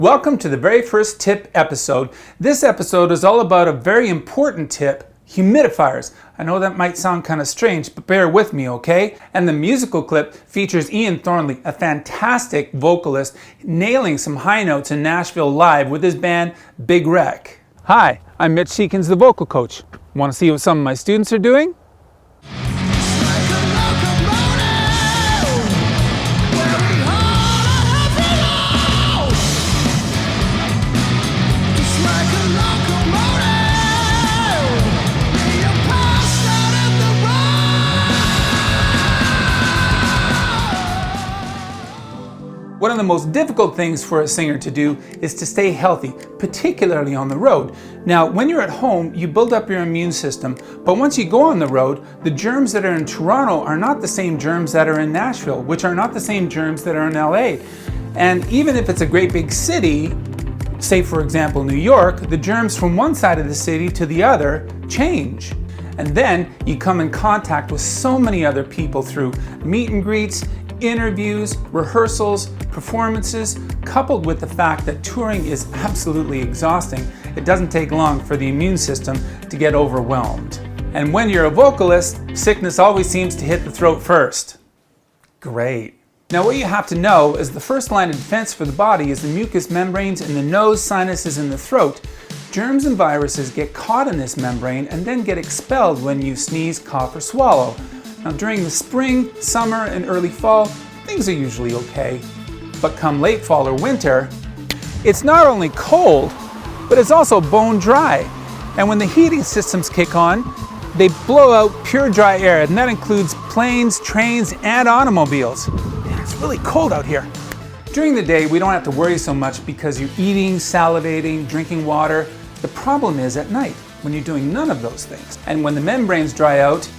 Welcome to the very first tip episode. This episode is all about a very important tip, humidifiers. I know that might sound kind of strange, but bear with me, okay? And the musical clip features Ian Thornley, a fantastic vocalist, nailing some high notes in Nashville live with his band Big Wreck. Hi, I'm Mitch Seekins, the vocal coach. Want to see what some of my students are doing? One of the most difficult things for a singer to do is to stay healthy, particularly on the road. Now, when you're at home, you build up your immune system, but once you go on the road, the germs that are in Toronto are not the same germs that are in Nashville, which are not the same germs that are in LA. And even if it's a great big city, say for example New York, the germs from one side of the city to the other change. And then you come in contact with so many other people through meet and greets, interviews, rehearsals, performances, coupled with the fact that touring is absolutely exhausting. It doesn't take long for the immune system to get overwhelmed. And when you're a vocalist, sickness always seems to hit the throat first. Great. Now what you have to know is the first line of defense for the body is the mucous membranes in the nose, sinuses, and the throat. Germs and viruses get caught in this membrane and then get expelled when you sneeze, cough, or swallow. Now during the spring, summer, and early fall, things are usually okay. But come late fall or winter, it's not only cold, but it's also bone dry. And when the heating systems kick on, they blow out pure dry air, and that includes planes, trains, and automobiles. And it's really cold out here. During the day, we don't have to worry so much because you're eating, salivating, drinking water. The problem is at night, when you're doing none of those things. And when the membranes dry out,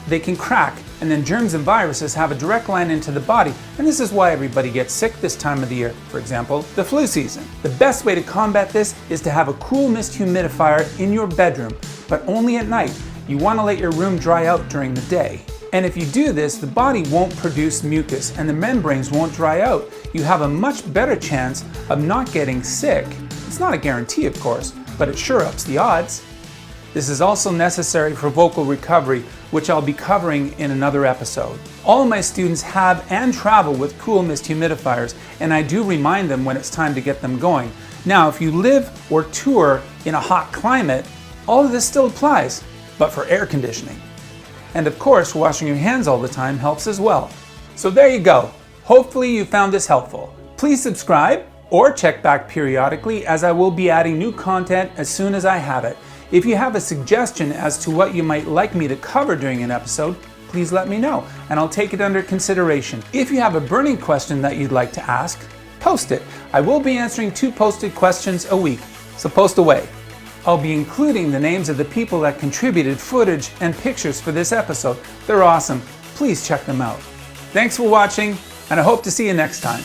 they can crack, and then germs and viruses have a direct line into the body, and this is why everybody gets sick this time of the year. For example, the flu season. The best way to combat this is to have a cool mist humidifier in your bedroom, but only at night. You want to let your room dry out during the day. And if you do this, the body won't produce mucus and the membranes won't dry out. You have a much better chance of not getting sick. It's not a guarantee, of course, but it sure ups the odds. This is also necessary for vocal recovery, which I'll be covering in another episode. All of my students have and travel with cool mist humidifiers, and I do remind them when it's time to get them going. Now, if you live or tour in a hot climate, all of this still applies, but for air conditioning. And of course, washing your hands all the time helps as well. So there you go. Hopefully you found this helpful. Please subscribe or check back periodically, as I will be adding new content as soon as I have it. If you have a suggestion as to what you might like me to cover during an episode, please let me know, and I'll take it under consideration. If you have a burning question that you'd like to ask, post it. I will be answering 2 posted questions a week, so post away. I'll be including the names of the people that contributed footage and pictures for this episode. They're awesome. Please check them out. Thanks for watching, and I hope to see you next time.